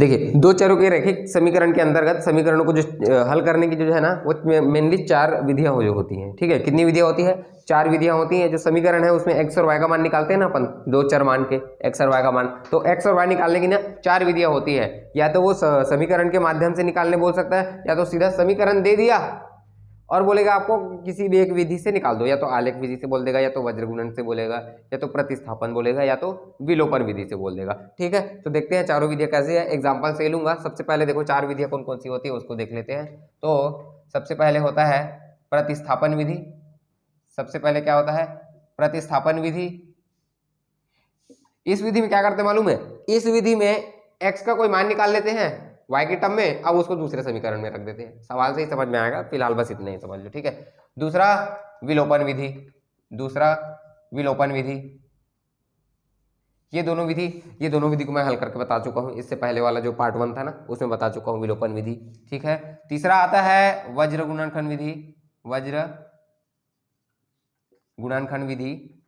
देखिए, दो चरों के रैखिक समीकरण के अंतर्गत समीकरणों को जो हल करने की जो है ना, वो मेनली 4 विधियां जो होती हैं। ठीक है, कितनी विधियां होती है? 4 विधियां होती हैं। जो समीकरण है उसमें x और y का मान निकालते हैं ना अपन, दो चर मान के x और y का मान, तो x और y निकालने की ना 4 विधियां होती है। या तो वो समीकरण के माध्यम से निकालने बोल सकता है, या तो सीधा समीकरण दे दिया और बोलेगा आपको किसी भी एक विधि से निकाल दो, या तो आलेख विधि से बोल देगा, या तो वज्र गुणन से बोलेगा, या तो प्रतिस्थापन बोलेगा, या तो विलोपन विधि से बोल देगा। ठीक है, तो देखते हैं चारों विधियां कैसे है। एग्जांपल से लूंगा। सबसे पहले देखो 4 विधियां कौन कौन सी होती है उसको देख लेते हैं। तो सबसे पहले होता है प्रतिस्थापन विधि। सबसे पहले क्या होता है? प्रतिस्थापन विधि। इस विधि में क्या करते मालूम है? इस विधि में x का कोई मान निकाल लेते हैं y के टर्म में, अब उसको दूसरे समीकरण में रख देते हैं। सवाल से ही समझ में आएगा, फिलहाल बस इतने ही समझ लो। ठीक है, दूसरा विलोपन विधि। दूसरा विलोपन विधि, ये दोनों विधि को मैं हल करके बता चुका हूं। इससे पहले वाला जो पार्ट 1 था ना, उसमें बता चुका हूं विलोपन विधि। ठीक है, तीसरा आता है वज्र गुणनखंड विधि। वज्र गुणनखंड विधि।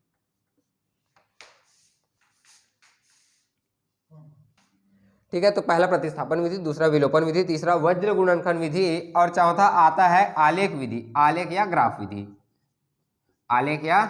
ठीक है, तो पहला प्रतिस्थापन विधि, दूसरा विलोपन विधि, तीसरा वज्र गुणनखंड विधि, और चौथा आता है आलेख विधि। आलेख या ग्राफ विधि। आलेख या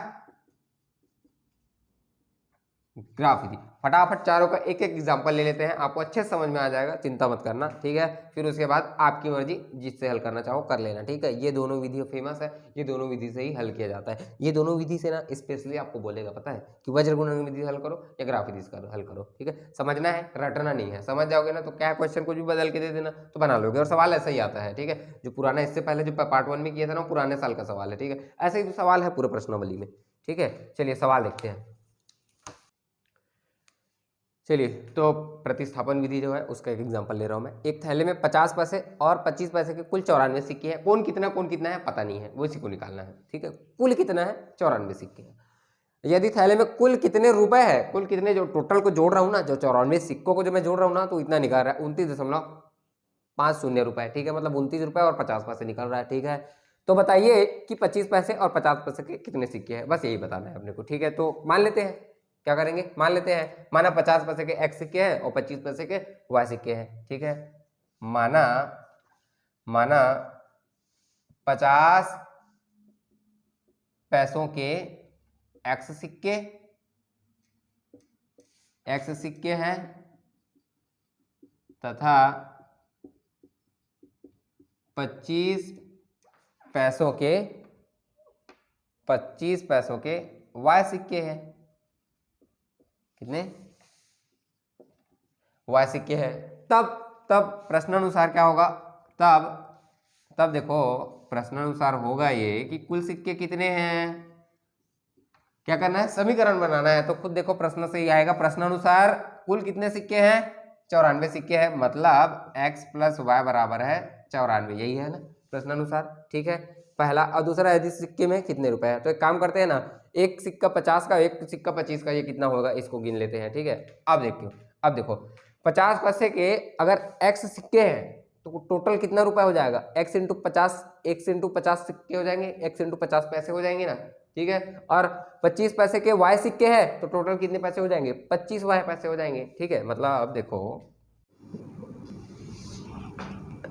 ग्राफ विधि। फटाफट चारों का एक एक एग्जांपल ले लेते हैं, आपको अच्छे से समझ में आ जाएगा, चिंता मत करना। ठीक है, फिर उसके बाद आपकी मर्जी, जिससे हल करना चाहो कर लेना। ठीक है, ये दोनों विधि फेमस है, ये दोनों विधि से ही हल किया जाता है। ये दोनों विधि से ना स्पेशली आपको बोलेगा, पता है कि वज्र गुणन विधि हल करो या ग्राफ विधि से हल करो। ठीक है, समझना है, रटना नहीं है। समझ जाओगे ना तो क्या क्वेश्चन कुछ भी बदल के दे देना तो बना लोगे, और सवाल ऐसा ही आता है। ठीक है, जो पुराना इससे पहले जो पार्ट 1 में किया था ना, पुराने साल का सवाल है। ठीक है, ऐसे ही तो सवाल है पूरे प्रश्नावली में। ठीक है, चलिए सवाल देखते हैं। चलिए, तो प्रतिस्थापन विधि जो है उसका एक एग्जांपल ले रहा हूं मैं। एक थैले में 50 पैसे और 25 पैसे के कुल 94 सिक्के हैं। कौन कितना है पता नहीं है, वो इसी को निकालना है। ठीक है, कुल कितना है? 94 सिक्के हैं। यदि थैले में कुल कितने रुपए है, कुल कितने, जो टोटल को जोड़ रहा हूं ना, जो 94 सिक्कों को जो मैं जोड़ रहा हूं ना, तो इतना निकाल रहा है 29.50 रुपए। ठीक है, मतलब 29 रुपए और 50 पैसे निकल रहा है। ठीक है, तो बताइए कि 25 पैसे और 50 पैसे के कितने सिक्के हैं, बस यही बताना है अपने को। ठीक है, तो मान लेते हैं, क्या करेंगे, मान लेते हैं, माना 50 पैसे के x सिक्के हैं और 25 पैसे के y सिक्के हैं। ठीक है, माना 50 पैसों के x सिक्के हैं तथा 25 पैसों के y सिक्के हैं। कितने y सिक्के हैं। तब प्रश्नानुसार क्या होगा? तब देखो, प्रश्नानुसार होगा ये कि कुल सिक्के कितने हैं। क्या करना है? समीकरण बनाना है। तो खुद देखो, प्रश्न से ही आएगा। प्रश्नानुसार कुल कितने सिक्के हैं? 94 सिक्के हैं, मतलब x + y बराबर है 94। यही है ना प्रश्नानुसार। ठीक है, पहला। और दूसरा, यदि सिक्के में कितने रुपए हैं, तो एक काम करते हैं ना, एक सिक्का 50 का, एक सिक्का 25 का, ये कितना होगा इसको गिन लेते हैं। ठीक है, अब देखो 50 पैसे के अगर x सिक्के हैं तो टोटल कितना रुपए हो जाएगा? x × 50, x × 50 सिक्के हो जाएंगे, x × 50 पैसे हो जाएंगे ना। ठीक है, और 25 पैसे के y सिक्के हैं तो टोटल कितने पैसे हो जाएंगे? 25 y पैसे हो जाएंगे। ठीक है, मतलब अब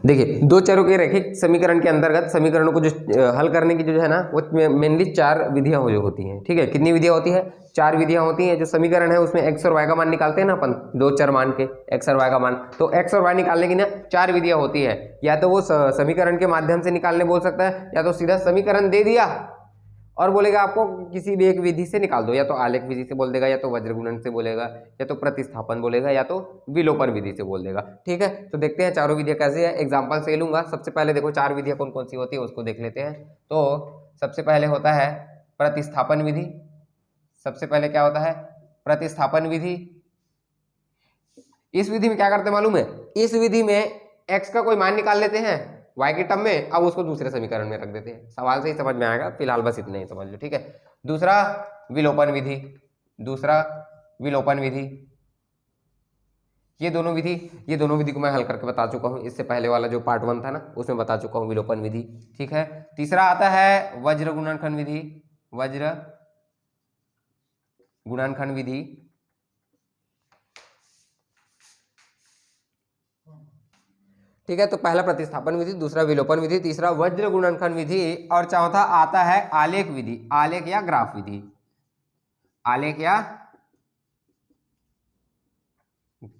देखिए, दो चरों के रैखिक समीकरण के अंतर्गत समीकरणों को जो हल करने की जो है ना, वो मेनली 4 विधियां जो होती हैं। ठीक है, कितनी विधियां होती है? 4 विधियां होती हैं। जो समीकरण है उसमें x और y का मान निकालते हैं ना अपन, दो चर मान के x और y का मान, तो x और y निकालने की ना 4 विधियां होती है। या तो वो समीकरण के माध्यम से निकालने बोल सकता है, या तो सीधा समीकरण दे दिया और बोलेगा आपको किसी भी एक विधि से निकाल दो, या तो आलेख विधि से बोल देगा, या तो वज्र गुणन से बोलेगा, या तो प्रतिस्थापन बोलेगा, या तो विलोपन विधि से बोल देगा। ठीक है, तो देखते हैं चारों विधियां कैसे है। एग्जांपल से लूंगा। सबसे पहले देखो 4 विधियां कौन कौन सी होती है उसको देख लेते हैं। तो सबसे पहले होता है प्रतिस्थापन विधि। सबसे पहले क्या होता है? प्रतिस्थापन विधि। इस विधि में क्या करते मालूम है? इस विधि में x का कोई मान निकाल लेते हैं y के टर्म में, अब उसको दूसरे समीकरण में रख देते हैं। सवाल से ही समझ में आएगा, फिलहाल बस इतने ही समझ लो। ठीक है, दूसरा विलोपन विधि। दूसरा विलोपन विधि, ये दोनों विधि को मैं हल करके बता चुका हूं। इससे पहले वाला जो पार्ट 1 था ना, उसमें बता चुका हूं विलोपन विधि। ठीक है, तीसरा आता है वज्र गुणनखंड विधि। वज्र गुणनखंड विधि, ठीक है। तो पहला प्रतिस्थापन विधि, दूसरा विलोपन विधि, तीसरा वज्र गुणनखंड विधि और चौथा आता है आलेख विधि, आलेख या ग्राफ विधि, आलेख या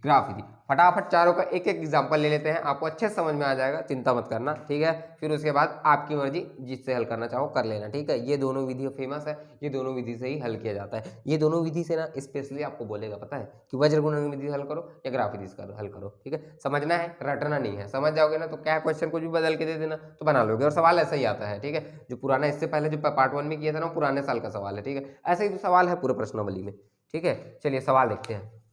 ग्राफ विधि। फटाफट चारों का एक एक एग्जांपल ले लेते हैं, आपको अच्छे से समझ में आ जाएगा, चिंता मत करना, ठीक है। फिर उसके बाद आपकी मर्जी जिससे हल करना चाहो कर लेना, ठीक है। ये दोनों विधि फेमस है, ये दोनों विधि से ही हल किया जाता है। ये दोनों विधि से ना स्पेशली आपको बोलेगा पता है कि वज्र गुणन विधि हल करो या ग्राफ विधि से हल करो, ठीक है। समझना है, रटना नहीं है। समझ जाओगे ना तो क्या क्वेश्चन कुछ भी बदल के दे देना तो बना लोगे, और सवाल ऐसा ही आता है, ठीक है। जो पुराना इससे पहले जो पार्ट 1 में किया था ना, पुराने साल का सवाल है, ठीक है। ऐसे ही सवाल है पूरे प्रश्नावली में, ठीक है। चलिए सवाल देखते हैं।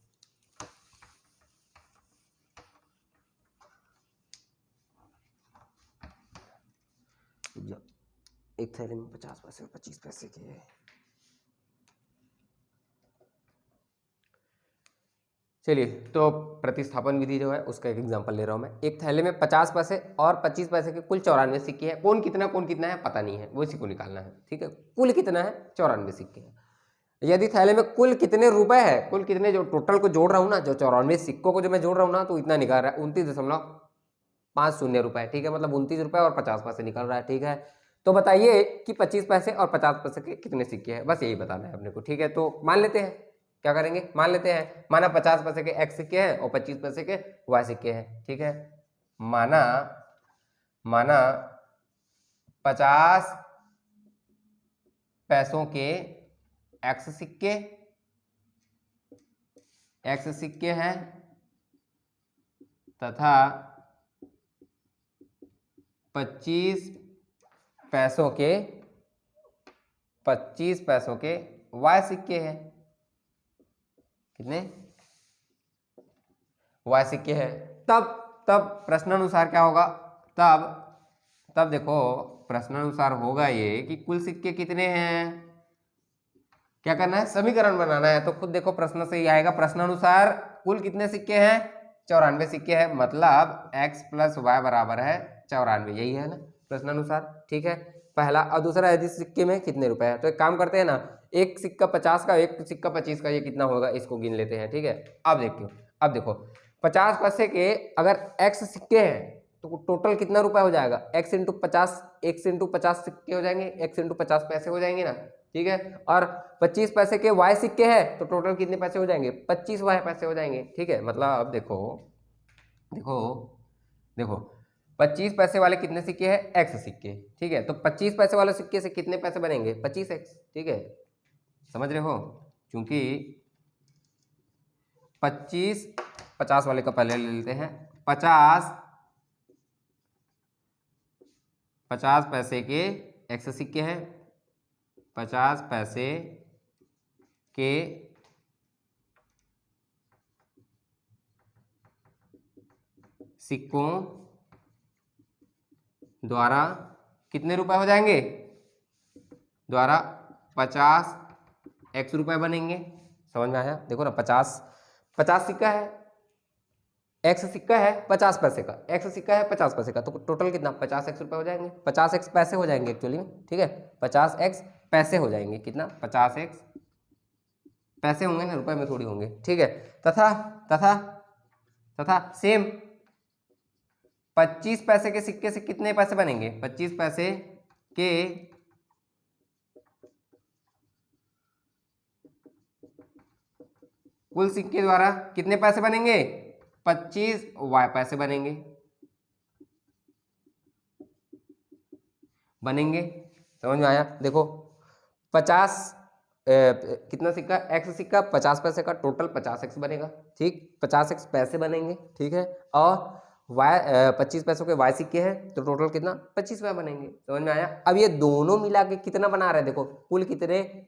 एक थैले में 50 पैसे और 25 पैसे के, चलिए तो प्रतिस्थापन विधि जो है उसका एक एग्जांपल ले रहा हूं मैं। एक थैले में 50 पैसे और 25 पैसे के कुल 94 सिक्के हैं। कौन कितना है पता नहीं है, वो इसी को निकालना है, ठीक है। कुल कितना है, 94 सिक्के हैं। यदि थैले में कुल कितने रुपए है, कुल कितने, जो टोटल को जोड़ रहा हूं ना, जो 94 सिक्कों को जो मैं जोड़ रहा हूं ना, तो इतना निकाल रहा है 29.50 रुपए, ठीक है। मतलब 29 रुपए और 50 पैसे निकल रहा है, ठीक है। तो बताइए कि 25 पैसे और 50 पैसे के कितने सिक्के हैं, बस यही बताना है अपने को, ठीक है। तो मान लेते हैं, क्या करेंगे, मान लेते हैं, माना 50 पैसे के x सिक्के हैं और 25 पैसे के y सिक्के हैं, ठीक है। माना 50 पैसों के x सिक्के हैं तथा 25 पैसों के y सिक्के हैं। कितने y सिक्के हैं। तब प्रश्नानुसार क्या होगा, तब देखो प्रश्नानुसार होगा ये कि कुल सिक्के कितने हैं। क्या करना है, समीकरण बनाना है। तो खुद देखो प्रश्न से ही आएगा, प्रश्नानुसार कुल कितने सिक्के हैं, 94 सिक्के हैं, मतलब x + y बराबर है 94, यही है ना प्रश्नानुसार, ठीक है। पहला। और दूसरा, यदि सिक्के में कितने रुपए हैं, तो एक काम करते हैं ना, एक सिक्का 50 का, एक सिक्का 25 का, ये कितना होगा इसको गिन लेते हैं, ठीक है। अब देखो 50 पैसे के अगर x सिक्के हैं तो टोटल कितना रुपया हो जाएगा, x × 50, x × 50 सिक्के हो जाएंगे, x × 50 पैसे हो जाएंगे ना, ठीक है। और 25 पैसे के y सिक्के हैं तो टोटल कितने पैसे हो जाएंगे, 25 y पैसे हो जाएंगे, ठीक है। मतलब अब देखो 25 पैसे वाले कितने सिक्के हैं, x सिक्के, ठीक है। तो 25 पैसे वाले सिक्के से कितने पैसे बनेंगे, 25x, ठीक है। समझ रहे हो, क्योंकि 50 वाले का पहले ले लेते हैं। 50 पैसे के x सिक्के हैं, 50 पैसे के सिक्कों द्वारा कितने रुपए हो जाएंगे, द्वारा 50x रुपए बनेंगे। समझ में आया, देखो ना, 50 सिक्का है, x सिक्का है 50 पैसे का, x सिक्का है 50 पैसे का, तो टोटल कितना 50x रुपए हो जाएंगे, 50x पैसे हो जाएंगे एक्चुअली में, ठीक है। 50x पैसे हो जाएंगे, कितना, 50x पैसे होंगे ना, रुपए में थोड़ी होंगे, ठीक है। तथा सेम 25 पैसे के सिक्के से कितने पैसे बनेंगे, 25 पैसे के कुल सिक्के द्वारा कितने पैसे बनेंगे, 25 y पैसे बनेंगे। समझ में आया, देखो 50 कितना सिक्का, x सिक्का 50 पैसे का, टोटल 50x बनेगा, ठीक, 50x पैसे बनेंगे, ठीक है। और y 25 पैसों के y सिक्के हैं तो टोटल कितना 25 बनेंगे। समझ में आया। अब ये दोनों मिला के कितना बना रहे हैं, देखो कुल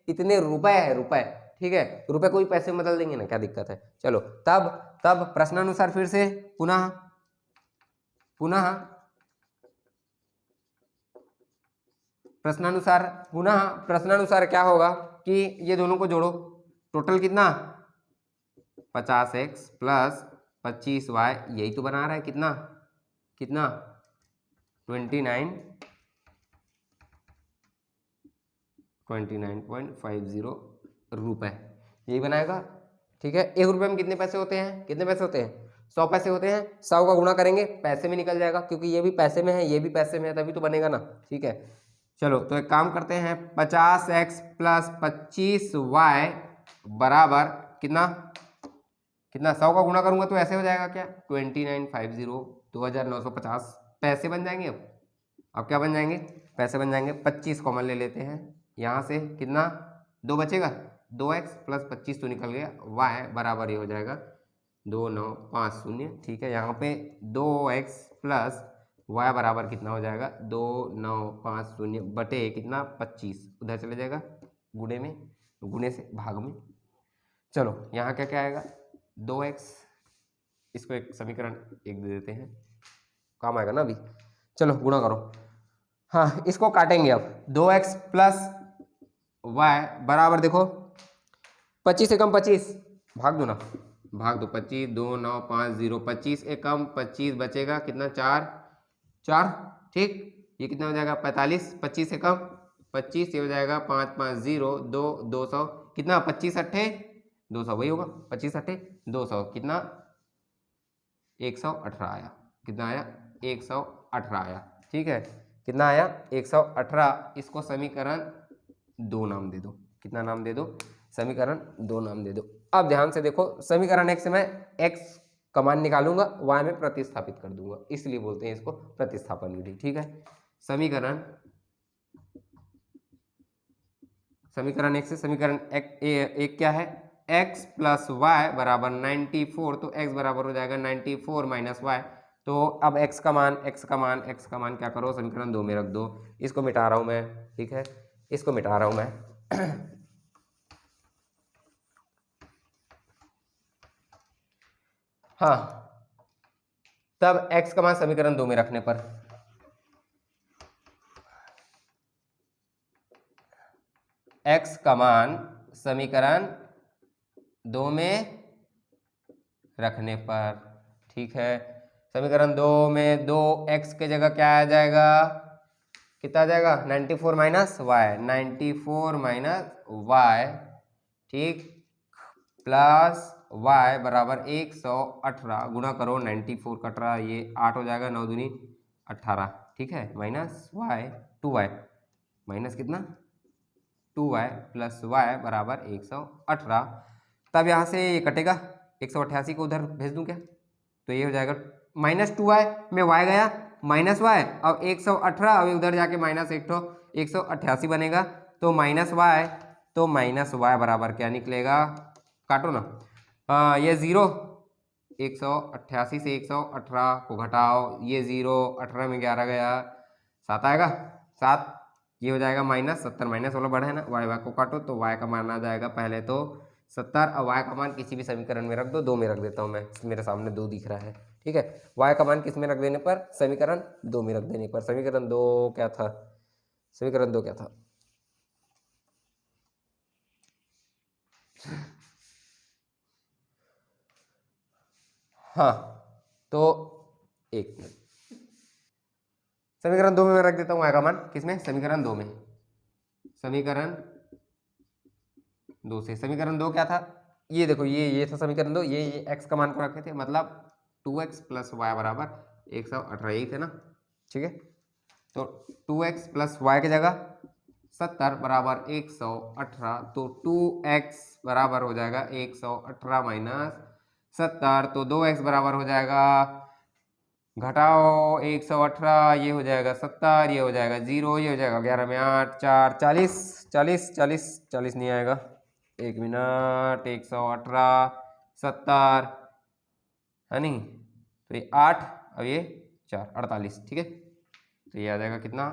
इतने रुपए है, रुपए, ठीक है। रुपए को भी पैसे में बदल देंगे ना, क्या दिक्कत है। चलो तब प्रश्नानुसार फिर से पुनः प्रश्नानुसार क्या होगा कि ये दोनों को जोड़ो, टोटल कितना 50x + 25y, यही तो बना रहा है कितना 29.50 रुपए, यही बनाएगा, ठीक है। 1 रुपए में कितने पैसे होते हैं, 100 पैसे होते हैं, 100 का गुणा करेंगे पैसे में निकल जाएगा, क्योंकि ये भी पैसे में है ये भी पैसे में है, तभी तो बनेगा ना। ठीक है, चलो तो एक काम करते हैं, 50x प्लस 25y बराबर कितना कितना 100 का गुणा करूंगा तो ऐसे हो जाएगा क्या 2950 2950 पैसे बन जाएंगे। अब क्या बन जाएंगे, पैसे बन जाएंगे। 25 कॉमन ले लेते हैं, यहाँ से कितना 2 बचेगा, 2x प्लस 25 तो निकल गया, y बराबर ये हो जाएगा 2950। ठीक है, यहाँ पे 2x प्लस y बराबर कितना हो जाएगा 2950 बटे कितना 25, उधर चले जाएगा गुणे में, गुणे से भाग में। चलो यहाँ क्या क्या आएगा 2x, इसको एक समीकरण एक दे देते हैं, काम आएगा ना अभी। चलो गुणा करो, हाँ इसको काटेंगे अब। 2x प्लस y बराबर देखो 25 से कम 25, भाग दो ना, भाग दो 25, 2 9 5 0, 25 एक कम 25 बचेगा कितना 4 4। ठीक, ये कितना हो जाएगा 45, 25 से कम 25, ये हो जाएगा 5 5 0 2 200 कितना 25 अट्ठे 200, वही होगा 25 अट्ठे 200 कितना 118 आया, कितना आया 118 आया। ठीक है, कितना आया 118। इसको समीकरण 2 नाम दे दो, कितना नाम दे दो समीकरण 2 नाम दे दो। अब ध्यान से देखो, समीकरण 1 से मैं x का मान निकालूंगा, y में प्रतिस्थापित कर दूंगा, इसलिए बोलते हैं इसको प्रतिस्थापन विधि। ठीक है, समीकरण 1 से समीकरण एक क्या है x प्लस वाई बराबर 94, तो x बराबर हो जाएगा 94 माइनस वाई। तो अब x का मान क्या करो समीकरण 2 में रख दो, इसको मिटा रहा हूं मैं। ठीक है, इसको मिटा रहा हूं मैं हाँ, तब x का मान समीकरण 2 में रखने पर x का मान समीकरण 2 में रखने पर, ठीक है, समीकरण 2 में 2x के जगह क्या आ जाएगा, कितना आ जाएगा 94 माइनस वाई, 94 माइनस वाई, ठीक, प्लस y बराबर 118 गुणा करो 94 कट रहा, ये 8 हो जाएगा, 9 दूनी 18। ठीक है, माइनस y 2y माइनस कितना 2y प्लस y बराबर 118। तब यहाँ से ये कटेगा, 188 को उधर भेज दूँ क्या, तो ये हो जाएगा माइनस 2y में y गया माइनस y, अब 118 अब उधर जाके माइनस 188 बनेगा, तो माइनस y बराबर क्या निकलेगा, काटो ना, ये 0, 188 से 118 को घटाओ, ये 0, 18 में 11 गया 7 आएगा 7, ये हो जाएगा माइनस 70, माइनस वाला बढ़ा है ना, y को काटो तो y का मान आ जाएगा पहले तो 70, और y का मान किसी भी समीकरण में रख दो, 2 में रख देता हूँ मैं, मेरे सामने 2 दिख रहा है। ठीक है, y का मान किस में रख देने पर, समीकरण 2 में रख देने पर। समीकरण 2 क्या था, समीकरण 2 क्या था, हाँ तो एक मिनट, समीकरण 2 में मैं रख देता हूँ y का मान किसमें, समीकरण 2 में, समीकरण 2 से। समीकरण 2 क्या था, ये देखो, ये था समीकरण 2, ये x का मान को रखे थे, मतलब 2x प्लस वाई बराबर 118 यही थे ना। ठीक है, तो 2x प्लस वाई की जगह 70 बराबर 118, तो 2x बराबर हो जाएगा 118 माइनस 70, तो 2x बराबर हो जाएगा, घटाओ 118, ये हो जाएगा 70, ये हो जाएगा 0, ये हो जाएगा 11 में 8 4 40 40 40 40 नहीं आएगा, 1 मिनट, 118 70 है नहीं, तो ये 8 और ये 4 48। ठीक है, तो ये आ जाएगा कितना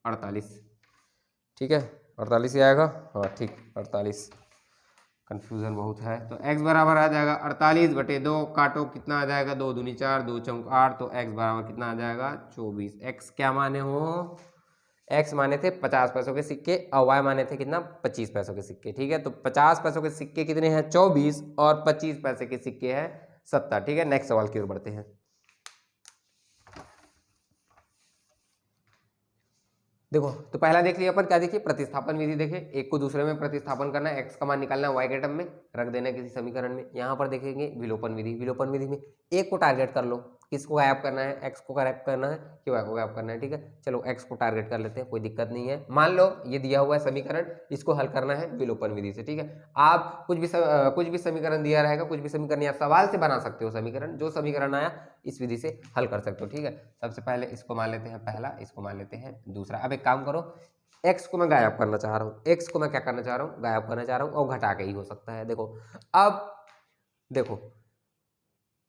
48। ठीक है, 48 ही आएगा, हाँ ठीक 48, कंफ्यूजन बहुत है। तो x बराबर आ जाएगा 48 बटे 2, काटो कितना आ जाएगा, 2 दूनी 4 2 चौक 8, तो x बराबर कितना आ जाएगा 24। x क्या माने हो, x माने थे 50 पैसों के सिक्के और y माने थे कितना 25 पैसों के सिक्के। ठीक है, तो 50 पैसों के सिक्के कितने हैं 24 और 25 पैसे के सिक्के हैं 70। ठीक है, नेक्स्ट सवाल की ओर बढ़ते हैं। देखो तो पहला देख लिया अपन, क्या देखिए प्रतिस्थापन विधि देखे, एक को दूसरे में प्रतिस्थापन करना है, एक्स का मान निकालना है वाई के टर्म में, रख देना है किसी समीकरण में। यहाँ पर देखेंगे विलोपन विधि, विलोपन विधि में एक को टारगेट कर लो, किसको गायब करना है, एक्स को गायब करना है कि वाई को गायब करना है, ठीक है। चलो एक्स को टारगेट कर लेते हैं, कोई दिक्कत नहीं है। मान लो ये दिया हुआ है समीकरण, इसको हल करना है विलोपन विधि से, ठीक है। आप कुछ भी समीकरण दिया रहेगा, कुछ भी समीकरण या सवाल से बना सकते हो समीकरण, जो समीकरण आया इस विधि से हल कर सकते हो, ठीक है। सबसे पहले इसको मान लेते हैं पहला, इसको मान लेते हैं दूसरा। अब एक काम करो, एक्स को मैं गायब करना चाह रहा हूँ, एक्स को मैं क्या करना चाह रहा हूँ, गायब करना चाह रहा हूँ, और घटा के ही हो सकता है। देखो अब देखो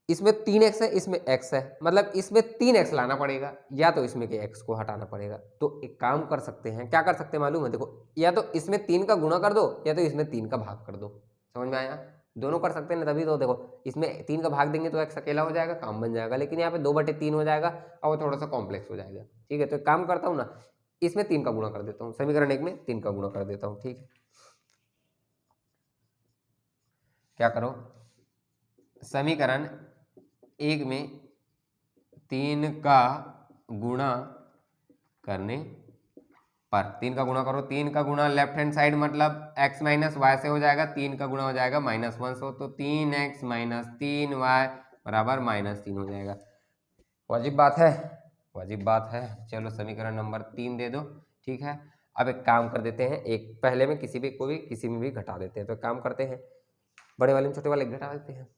इसमें 3x है, इसमें x है, मतलब इसमें 3x लाना पड़ेगा, या तो इसमें के x को हटाना पड़ेगा। तो एक काम कर सकते हैं, क्या कर सकते हैं मालूम है, देखो या तो इसमें 3 का गुणा कर दो, या तो इसमें 3 का भाग कर दो। समझ में आया? दोनों कर सकते हैं ना, तभी तो देखो इसमें 3 का भाग देंगे तो x अकेला हो जाएगा, काम बन जाएगा। लेकिन यहाँ पे 2/3 हो जाएगा और वो थोड़ा सा कॉम्प्लेक्स हो जाएगा, ठीक है। तो एक काम करता हूँ ना, इसमें 3 का गुणा कर देता हूँ, समीकरण 1 में 3 का गुणा कर देता हूँ, ठीक है। क्या करो, समीकरण 1 में 3 का गुणा करने पर, 3 का गुणा करो, 3 का गुणा लेफ्ट हैंड साइड मतलब x माइनस वाई से हो जाएगा, 3 का गुणा हो जाएगा -1 से, तो 3x माइनस 3y बराबर -3 हो जाएगा। वाजिब बात है, वाजिब बात है। चलो समीकरण नंबर 3 दे दो, ठीक है। अब एक काम कर देते हैं, एक पहले में किसी में भी घटा देते हैं। तो एक काम करते हैं, बड़े वाले में छोटे वाले घटा देते हैं,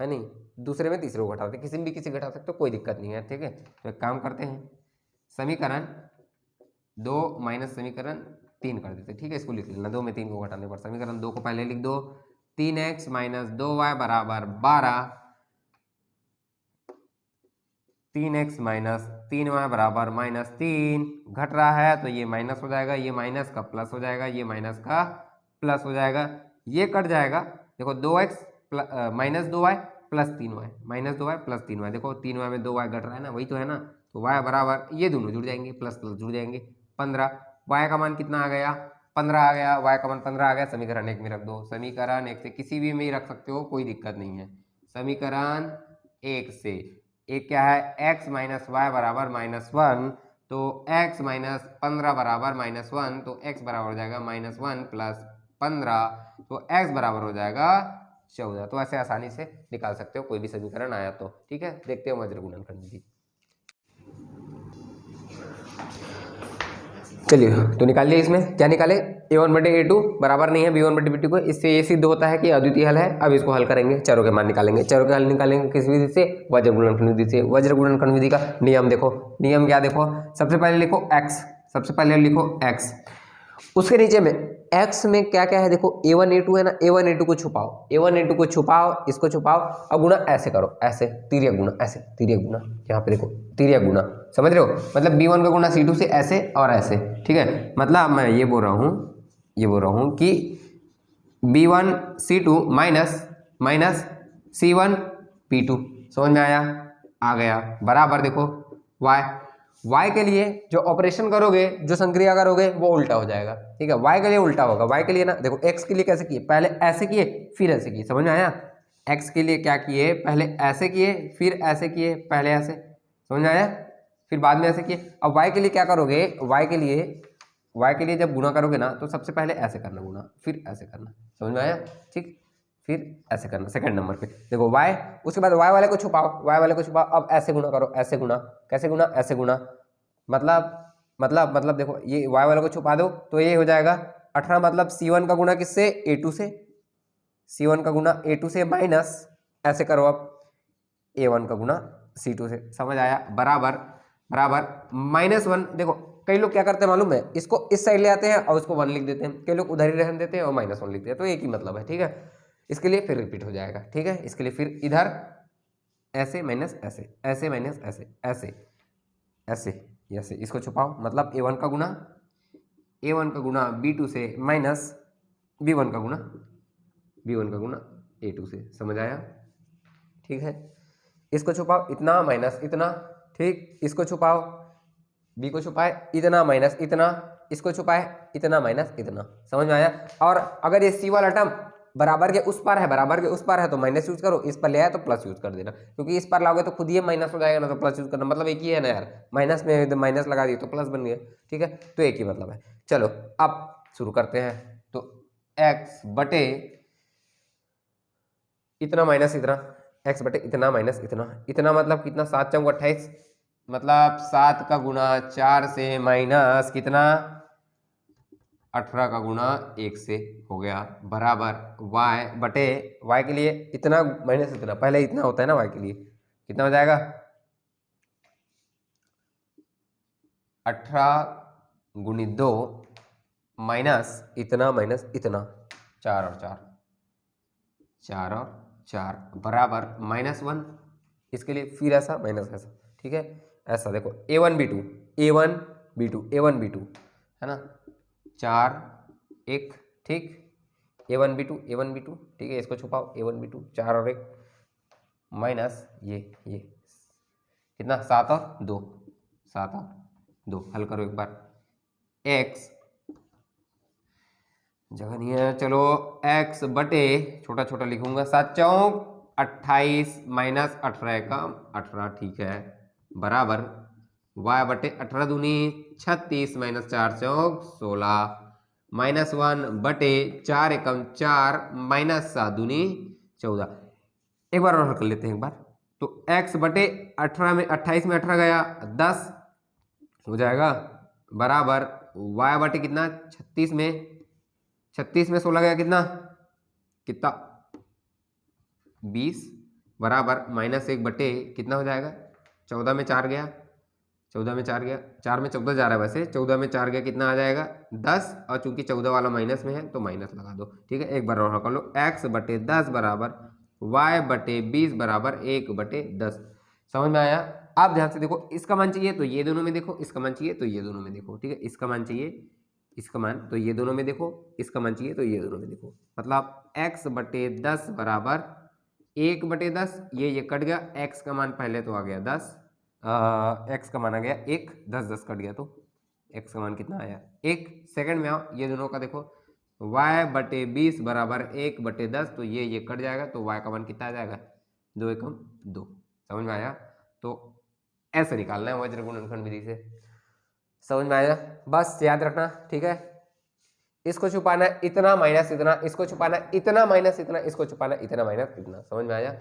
है नहीं, दूसरे में तीसरे को घटा देते हैं, किसी में भी किसी घटा सकते हो, कोई दिक्कत नहीं है, ठीक है। तो एक काम करते हैं, समीकरण 2 माइनस समीकरण 3 कर देते हैं, ठीक है। इसको लिख लेना, 2 में 3 को घटाने पर समीकरण 2 को पहले लिख दो, 3x माइनस 2y बराबर 12, 3x माइनस 3y बराबर -3। घट रहा है तो ये माइनस हो जाएगा, ये माइनस का प्लस हो जाएगा, ये माइनस का प्लस हो जाएगा, ये कट जाएगा। देखो 2x minus 2y plus 3y, minus 2y plus 3y, देखो 3y में 2y घट रहा है ना, वही तो है ना। तो y बराबर, ये दोनों जुड़ जाएंगे, प्लस प्लस जुड़ जाएंगे, 15। y का मान कितना आ गया, 15 आ गया, y का मान 15 आ गया। समीकरण 1 में रख दो, समीकरण 1 से किसी भी में ही रख सकते हो, कोई दिक्कत नहीं है। समीकरण 1 से एक क्या है, x माइनस वाई बराबर -1, तो x माइनस 15 बराबर -1, तो x बराबर हो जाएगा -1 प्लस 15, तो x बराबर हो जाएगा 14। तो ऐसे आसानी से निकाल सकते हो कोई भी समीकरण आया तो, ठीक है। देखते हो वज्र गुणनखंड विधि। चलिए तो निकाल लिया, इसमें क्या निकाले, a1/a2 बराबर नहीं है b1/b2 को, इससे ये सिद्ध होता है कि अद्वितीय हल है। अब इसको हल करेंगे, चरों के मान निकालेंगे, चरों के हल निकालेंगे किस विधि से, वज्र गुणनखंड विधि से। वज्र गुणनखंड विधि का नियम देखो, नियम क्या देखो, सबसे पहले लिखो x, सबसे पहले लिखो x, उसके नीचे में x में क्या क्या है देखो, a1 a2 है ना, a1 a2 को छुपाओ, a1 a2 को छुपाओ, इसको छुपाओ और गुणा ऐसे करो, ऐसे तिर्यक गुणा, ऐसे तिर्यक गुणा, यहाँ पे देखो तिर्यक गुणा, समझ रहे हो, मतलब b1 का गुणा c2 से ऐसे और ऐसे, ठीक है। मतलब मैं ये बोल रहा हूँ कि b1 c2 minus c1 p2, समझ में आया, आ गया, बराबर देखो y के लिए जो ऑपरेशन करोगे, जो संक्रिया करोगे वो उल्टा हो जाएगा, ठीक है। y के लिए उल्टा होगा, y के लिए ना देखो, x के लिए कैसे किए, पहले ऐसे किए फिर ऐसे किए, समझ में आया। x के लिए क्या किए, पहले ऐसे किए फिर ऐसे किए, पहले ऐसे, समझ में आया, फिर बाद में ऐसे किए। अब y के लिए क्या करोगे, y के लिए जब गुणा करोगे ना, तो सबसे पहले ऐसे करना गुणा, फिर ऐसे करना, समझ में आया, ठीक, फिर ऐसे करना सेकंड नंबर पे देखो y, उसके बाद y वाले को छुपाओ, y वाले को छुपाओ, अब ऐसे गुणा करो, ऐसे गुणा, कैसे गुणा, ऐसे गुणा, मतलब देखो ये y वाले को छुपा दो तो ये हो जाएगा 18, मतलब c1 का गुणा किससे, a2 से, c1 का गुणा a2 से, माइनस ऐसे करो अब a1 का गुणा c2 से, समझ आया, बराबर -1। देखो कई लोग क्या करते हैं मालूम है, इसको इस साइड ले आते हैं और उसको 1 लिख देते हैं, कई लोग उधर ही रहने देते हैं और -1 लिखते हैं, तो एक ही मतलब है, ठीक है। इसके लिए फिर रिपीट हो जाएगा, ठीक है। इसके लिए फिर इधर ऐसे माइनस ऐसे, ऐसे माइनस ऐसे, ऐसे ऐसे ऐसे, इसको छुपाओ, मतलब a1 का गुणा b2 से माइनस b1 का गुणा a2 से, समझ आया, ठीक है। इसको छुपाओ, इतना माइनस इतना, ठीक, इसको छुपाओ, b को छुपाए इतना माइनस इतना, इसको छुपाए इतना माइनस इतना, समझ में आया। और अगर ये c वाला टर्म बराबर के उस पार है, बराबर के उस पार है तो माइनस यूज करो, इस पर ले आया तो प्लस यूज कर देना, क्योंकि इस पार लाओगे तो खुद ये माइनस हो जाएगा ना, तो प्लस यूज करना, मतलब एक ही है ना यार, माइनस में माइनस लगा दिए तो प्लस बन गया, ठीक है, तो एक ही मतलब है। चलो अब शुरू करते हैं। तो x बटे इतना माइनस इतना, x बटे इतना माइनस इतना, इतना मतलब कितना, 7 चौक 28, मतलब 7 का गुना 4 से माइनस कितना 18 का गुना 1 से हो गया, बराबर y बटे y के लिए इतना माइनस इतना, पहले इतना होता है ना y के लिए, कितना हो जाएगा 18 गुणित 2 माइनस इतना 4 और 4, 4 और 4 बराबर -1, इसके लिए फिर ऐसा माइनस ऐसा, ठीक है, ऐसा देखो a1 b2 a1 b2 a1 b2 है ना, 4 1, ठीक, a1 b2 a1 b2, ठीक है, इसको छुपाओ a1 b2 4 और 1 माइनस ये कितना 7 और 2, 7 और 2, हल करो एक बार, x जगह नहीं है, चलो x बटे छोटा छोटा लिखूंगा, 7 चौक 28 माइनस 18 का 18, ठीक है, बराबर y बटे 18 दूनी 36 माइनस 4 चौक 16 -1 बटे 4 एकम 4 माइनस 7 दूनी 14, एक बार और हल कर लेते हैं एक बार। तो x बटे 18 में 28 में 18 गया 10 हो जाएगा, बराबर y बटे कितना 36 में 16 गया कितना 20, बराबर -1 बटे कितना हो जाएगा 14 में 4 गया 4 में 14 जा रहा है, वैसे 14 में 4 गया कितना आ जाएगा 10, और चूंकि 14 वाला माइनस में है तो माइनस लगा दो, ठीक है, एक बार और कर लो, x बटे 10 बराबर y बटे 20 बराबर 1 बटे 10, समझ में आया। आप ध्यान से देखो, इसका मान चाहिए तो ये दोनों में देखो, इसका मान चाहिए तो ये दोनों में देखो, ठीक है, इसका मान चाहिए इसका मान तो ये दोनों में देखो, इसका मान चाहिए तो ये दोनों में देखो, मतलब x बटे 10 बराबर 1 बटे 10, ये कट गया, x का मान पहले तो आ गया 10, x का मान आ गया 1, 10 10 कट गया तो x का मान कितना आया 1, सेकंड में आओ, ये दोनों का देखो, y बटे 20 बराबर 1 बटे 10, तो ये कट जाएगा तो y का मान कितना आ जाएगा 2 एकम 2, समझ में आया। तो ऐसे निकालना है वज्र गुणनखंड विधि से, समझ में आया, बस याद रखना, ठीक है, इसको छुपाना है इतना माइनस इतना, इसको छुपाना है इतना माइनस इतना, इसको छुपाना है इतना माइनस इतना, समझ में आया।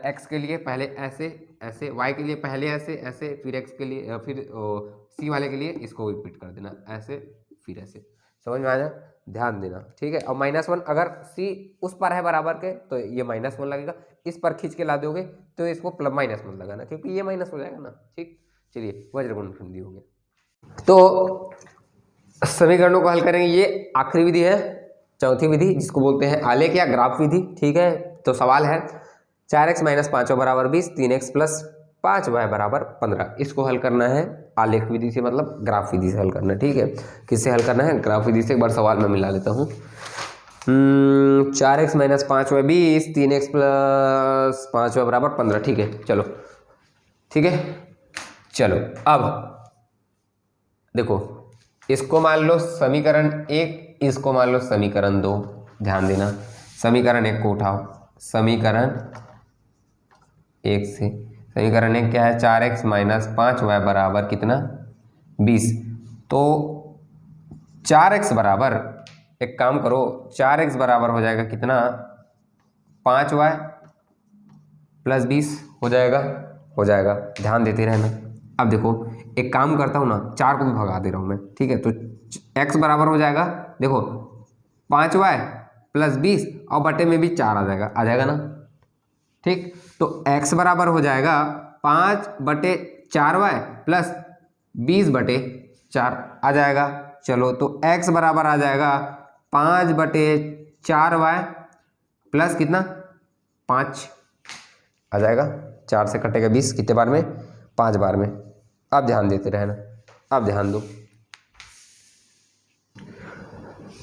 x के लिए पहले ऐसे ऐसे, y के लिए पहले ऐसे ऐसे, फिर x के लिए फिर c वाले के लिए इसको रिपीट कर देना ऐसे फिर ऐसे, समझ में आया, ध्यान देना, ठीक है। और -1 अगर c उस पर है बराबर के तो ये -1 लगेगा, इस पर खींच के ला दोगे तो इसको -1 लगाना, क्योंकि ये माइनस हो जाएगा ना, ठीक। चलिए वज्र गुणनखंड हो गया। तो समीकरणों को हल करेंगे, ये आखिरी विधि है, चौथी विधि, जिसको बोलते हैं आलेख या ग्राफ विधि, ठीक है। तो सवाल है 4x - 5y बराबर 20, 3x + 5y बराबर 15, इसको हल करना है आलेख विधि से, मतलब ग्राफ विधि से हल करना है, ठीक है। किससे हल करना है, ग्राफ विधि से। एक बार सवाल में मिला लेता हूँ, 4x - 5y 20, 3x + 5y बराबर 15, ठीक है, चलो ठीक है। चलो अब देखो, इसको मान लो समीकरण 1, इसको मान लो समीकरण 2, ध्यान देना, समीकरण 1 को उठाओ, समीकरण 1 से, समीकरण 1 क्या है, 4x - 5y बराबर कितना 20, तो 4x बराबर, एक काम करो, 4x बराबर हो जाएगा कितना 5y + 20 हो जाएगा, ध्यान देते रहना। अब देखो एक काम करता हूँ ना, 4 को भी भगा दे रहा हूँ मैं, ठीक है। तो x बराबर हो जाएगा, देखो 5y + 20 और बटे में भी 4 आ जाएगा ना, ठीक। तो x बराबर हो जाएगा 5 बटे 4y + 20 बटे 4 आ जाएगा। चलो तो x बराबर आ जाएगा 5 बटे 4y प्लस कितना 5 आ जाएगा, 4 से कटेगा 20, कितने बार में 5 बार में। अब ध्यान देते रहना, अब ध्यान दो,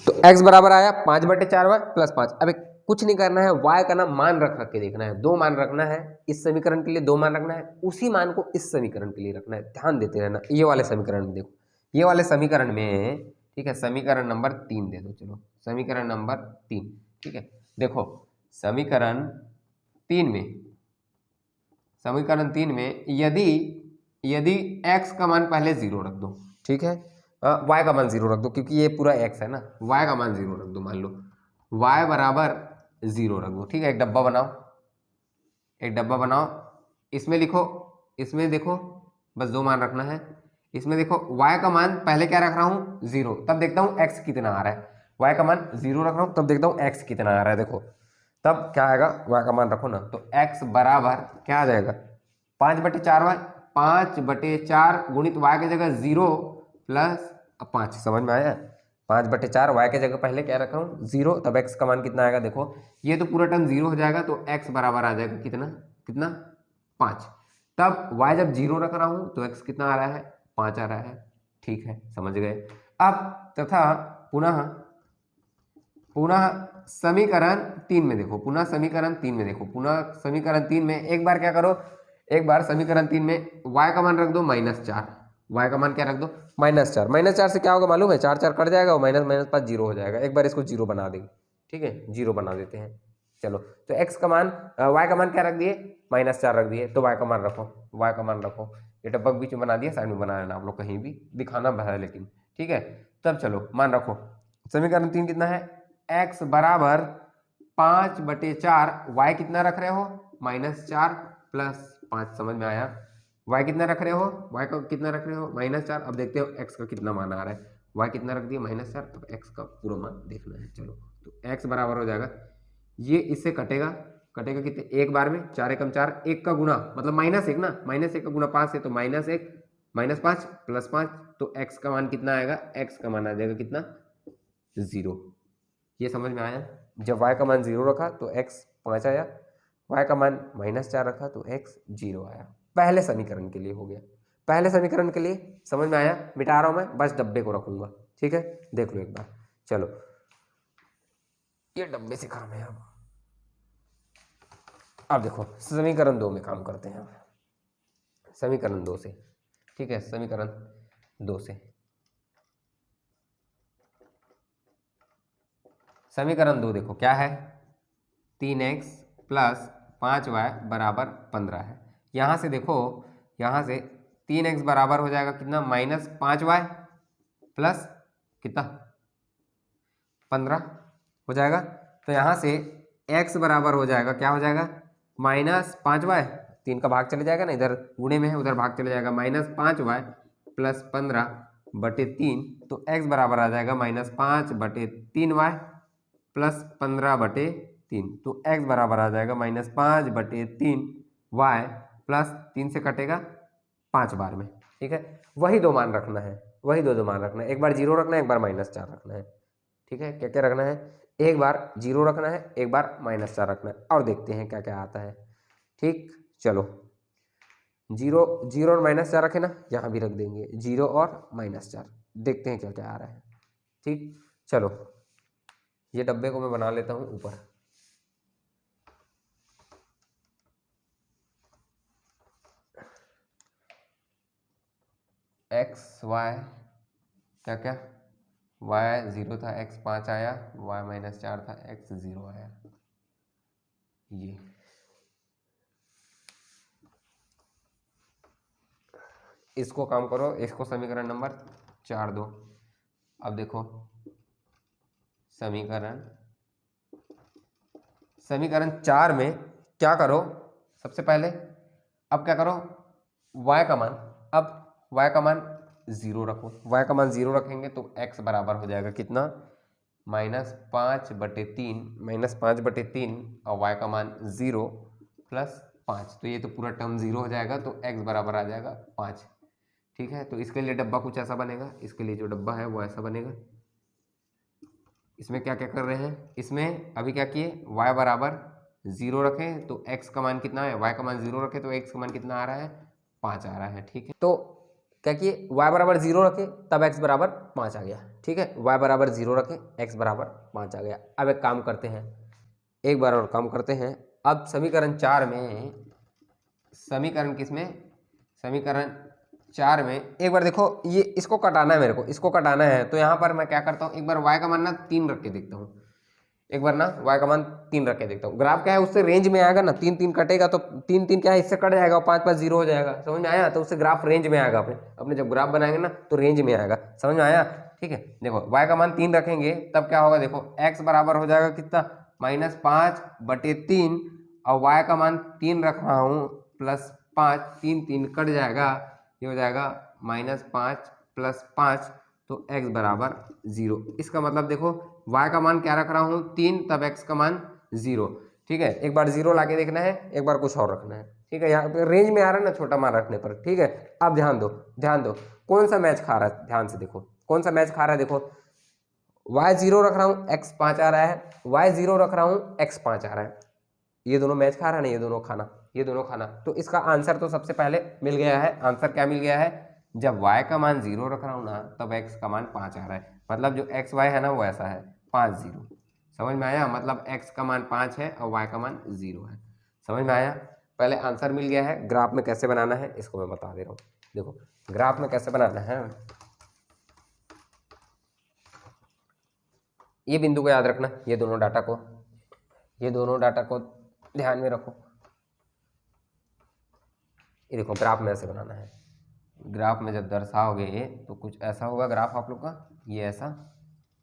तो x बराबर आया 5 बटे 4y + 5। अब कुछ नहीं करना है, y का ना मान रख के देखना है, 2 मान रखना है इस समीकरण के लिए, 2 मान रखना है, उसी मान को इस समीकरण के लिए रखना है, ध्यान देते रहना। ये वाले समीकरण में देखो, ये वाले समीकरण में, ठीक है, समीकरण नंबर 3 दे दो, चलो समीकरण नंबर 3, ठीक है, देखो समीकरण तीन में यदि यदि x का मान पहले 0 रख दो, ठीक है, y का मान 0 रख दो, क्योंकि ये पूरा x है ना, y का मान 0 रख दो, मान लो y बराबर 0 रख दो, ठीक है। एक डब्बा बनाओ, इसमें लिखो, इसमें देखो, बस 2 मान रखना है। इसमें देखो y का मान पहले क्या रख रहा हूँ 0, तब देखता हूँ x कितना आ रहा है। y का मान 0 रख रहा हूँ, तब देखता हूँ x कितना आ रहा है। देखो तब क्या आएगा, y का मान रखो ना, तो x बराबर क्या आ जाएगा 5/4y, 5/4 गुणित y की जगह 0 प्लस 5, समझ में आया। 5/4 y की जगह पहले क्या रख रहा हूँ 0, तब x का मान कितना आएगा, देखो ये तो पूरा टर्म 0 हो जाएगा, तो x बराबर आ जाएगा कितना 5। तब y जब 0 रख रहा हूँ तो x कितना आ रहा है 5 आ रहा है, ठीक है, समझ गए। अब तथा पुनः समीकरण 3 में देखो, पुनः समीकरण 3 में एक बार क्या करो, एक बार समीकरण 3 में y का मान रख दो -4, y का मान क्या रख दो -4 से क्या होगा मालूम है, 4 4 कट जाएगा और -5 0 हो जाएगा। एक बार इसको 0 बना देंगे, ठीक है, 0 बना देते हैं। चलो तो x का मान y का मान क्या रख दिए -4 रख दिए, तो y का मान रखो, ये टपक बीच में बना दिया, साइड में बना लेना आप लोग, कहीं भी दिखाना है लेकिन, ठीक है। तब चलो मान रखो, समीकरण 3 कितना है, x बराबर 5/4, y कितना रख रहे हो -4 प्लस 5, समझ में आया। y कितना रख रहे हो, y का कितना रख रहे हो -4। अब देखते हो x का कितना मान आ रहा है, y कितना रख दिया -4, अब x का पूरा मान देखना है। चलो तो x बराबर हो जाएगा, ये इससे कटेगा कितने, एक बार में 4 एकम 4, 1 का गुना मतलब -1 ना, -1 का गुना 5 है, तो -1 -5 प्लस 5, तो x का मान कितना आएगा, x का मान आ जाएगा कितना 0। ये समझ में आया। जब y का मान 0 रखा तो x 5 आया, y का मान -4 रखा तो x 0 आया। पहले समीकरण के लिए हो गया, पहले समीकरण के लिए समझ में आया। मिटा रहा हूं मैं, बस डब्बे को रखूंगा, ठीक है, देख लो एक बार। चलो ये डब्बे से काम है। अब देखो समीकरण 2 में काम करते हैं, समीकरण 2 से, ठीक है, समीकरण 2 से, समीकरण 2 देखो क्या है, 3x प्लस 5y बराबर 15 है। यहाँ से देखो, यहाँ से 3x बराबर हो जाएगा कितना -5y प्लस कितना 15 हो जाएगा। तो यहाँ से x बराबर हो जाएगा, क्या हो जाएगा -5y, 3 का भाग चले जाएगा ना, इधर गुणे में है उधर भाग चले जाएगा, -5y प्लस 15/3, तो x बराबर आ जाएगा -5/3y प्लस 15/3, तो x बराबर आ जाएगा -5/3y प्लस 3 से कटेगा 5 बार में, ठीक है। वही दो मान रखना है, वही दो मान रखना है, एक बार 0 रखना है, एक बार -4 रखना है, ठीक है। क्या क्या रखना है, एक बार 0 रखना है, एक बार -4 रखना है, और देखते हैं क्या क्या आता है, ठीक। चलो 0 और -4 रखे ना, यहाँ भी रख देंगे 0 और -4, देखते हैं क्या क्या आ रहा है, ठीक। चलो ये डब्बे को मैं बना लेता हूँ ऊपर, x y क्या क्या, y 0 था, x 5 आया, y -4 था, x 0 आया। ये इसको काम करो, इसको समीकरण नंबर 4 दो। अब देखो समीकरण 4 में क्या करो, सबसे पहले अब क्या करो, y का मान, अब y का मान 0 रखो, y का मान 0 रखेंगे तो x बराबर हो जाएगा कितना -5/3 और y का मान 0 प्लस 5, तो ये तो पूरा टर्म 0 हो जाएगा, तो x बराबर आ जाएगा 5, ठीक है। तो इसके लिए डब्बा कुछ ऐसा बनेगा, इसके लिए जो डब्बा है वो ऐसा बनेगा। इसमें क्या क्या कर रहे हैं, इसमें अभी क्या किए, y बराबर 0 रखें तो x का मान कितना है, y का मान 0 रखें तो x का मान कितना आ रहा है 5 आ रहा है, ठीक है। तो क्या किए, y बराबर 0 रखे तब x बराबर 5 आ गया, ठीक है, y बराबर 0 रखे x बराबर 5 आ गया। अब एक काम करते हैं, एक बार और काम करते हैं। अब समीकरण 4 में, समीकरण किसमें, समीकरण 4 में एक बार देखो, ये इसको कटाना है मेरे को, इसको कटाना है, तो यहाँ पर मैं क्या करता हूँ, एक बार y का मान ना 3 रख के देखता हूँ, एक बार ना y का मान 3 रख के देखता हूँ। ग्राफ क्या है, उससे रेंज में आएगा ना, 3 3 कटेगा तो 3 3 क्या है, इससे कट जाएगा, 5 5 जीरो हो जाएगा, समझ में आया। तो उससे ग्राफ रेंज में आएगा, अपने अपने जब ग्राफ बनाएंगे ना तो रेंज में आएगा, समझ में आया। ठीक है, देखो y का मान 3 रखेंगे तब क्या होगा, देखो x बराबर हो जाएगा कितना, -5/3, और y का मान 3 रख रहा हूँ +5, 3 3 कट जाएगा, ये हो जाएगा -5 + 5, तो x बराबर 0। इसका मतलब देखो y का मान क्या रख रहा हूँ 3, तब x का मान 0। ठीक है, एक बार 0 लाके देखना है, एक बार कुछ और रखना है। ठीक है, यहाँ पे रेंज में आ रहा है ना छोटा मान रखने पर। ठीक है, अब ध्यान दो, ध्यान दो, कौन सा मैच खा रहा है, ध्यान से देखो कौन सा मैच खा रहा है। देखो y 0 रख रहा हूँ, x 5 आ रहा है, y 0 रख रहा हूँ, x 5 आ रहा है, ये दोनों मैच खा रहा है ना, ये दोनों खाना, ये दोनों खाना। तो इसका आंसर तो सबसे पहले मिल गया है। आंसर क्या मिल गया है, जब y का मान 0 रख रहा हूँ ना तब x का मान 5 आ रहा है, मतलब जो x y है ना वो ऐसा है 5 0, समझ में आया। मतलब x का मान 5 है और y का मान 0 है, समझ में आया। पहले आंसर मिल गया है, ग्राफ में कैसे बनाना है इसको मैं बता दे रहा हूँ। देखो ग्राफ में कैसे बनाना है, ये बिंदु को याद रखना, ये दोनों डाटा को, ये दोनों डाटा को ध्यान में रखो। ये देखो ग्राफ में ऐसे बनाना है, ग्राफ में जब दर्शाओगे तो कुछ ऐसा होगा ग्राफ आप लोग का, ये ऐसा,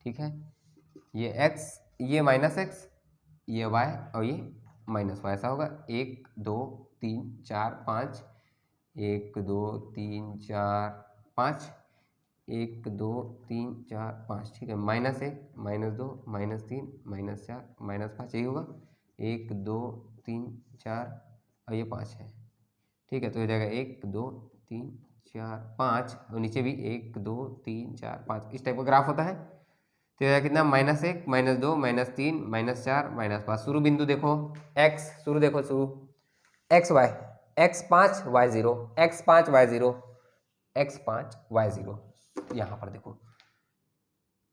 ठीक है, ये x, ये -x, ये y और ये -y, ऐसा होगा 1 2 3 4 5, 1 2 3 4 5, 1 2 3 4 5, ठीक है, -1 -2 -3 -4 -5, यही होगा 1 2 3 4 और ये 5 है। ठीक है, तो हो जाएगा 1 2 3 4 5 और नीचे भी 1 2 3 4 5, इस टाइप का ग्राफ होता है। तो यह कितना, -1 -2 -3 -4 -5। शुरू बिंदु देखो x, शुरू देखो, शुरू x y, x5 y0, x5 y0, x5 y0, यहाँ पर देखो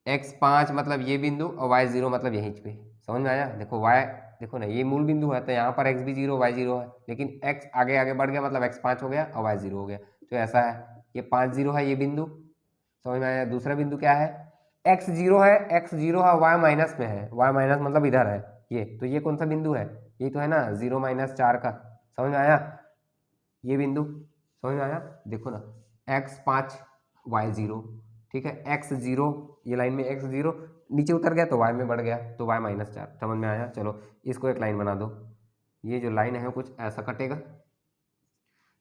x5 मतलब ये बिंदु और y0 मतलब यहीं पे, समझ में आया। देखो y, देखो ना ये मूल बिंदु है तो यहाँ पर x भी 0 y0 है, लेकिन x आगे आगे बढ़ गया मतलब x5 हो गया और y0 हो गया, तो ऐसा है, ये 5 0 है ये बिंदु, समझ में आया। दूसरा बिंदु क्या है, x0 है, x0 है, y माइनस में है, y माइनस मतलब इधर है ये, तो ये कौन सा बिंदु है, ये तो है ना 0 - 4 का, समझ में आया, ये बिंदु, समझ में आया। देखो ना x5 y0, ठीक है, x0, ये लाइन में x0 नीचे उतर गया तो y में बढ़ गया तो y -4, समझ में आया। चलो इसको एक लाइन बना दो, ये जो लाइन है कुछ ऐसा कटेगा,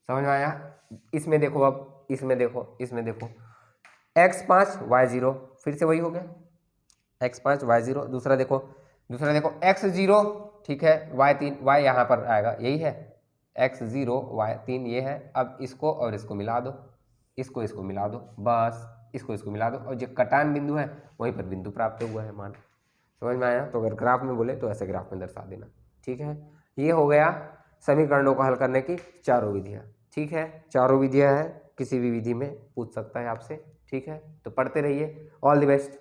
समझ में आया। इसमें देखो, अब इसमें देखो, इसमें देखो x5 y0, फिर से वही हो गया x5 y0। दूसरा देखो, दूसरा देखो x0, ठीक है, y3, y यहाँ पर आएगा, यही है x0 y3 ये है। अब इसको और इसको मिला दो, इसको इसको मिला दो, बस इसको इसको मिला दो, और जो कटान बिंदु है वहीं पर बिंदु प्राप्त हुआ है मान, समझ में आया। तो अगर ग्राफ में बोले तो ऐसे ग्राफ में दर्शा देना, ठीक है। ये हो गया समीकरणों को हल करने की चारों विधियाँ, ठीक है, चारों विधियाँ हैं, किसी भी विधि में पूछ सकता है आपसे, ठीक है। तो पढ़ते रहिए, ऑल द बेस्ट।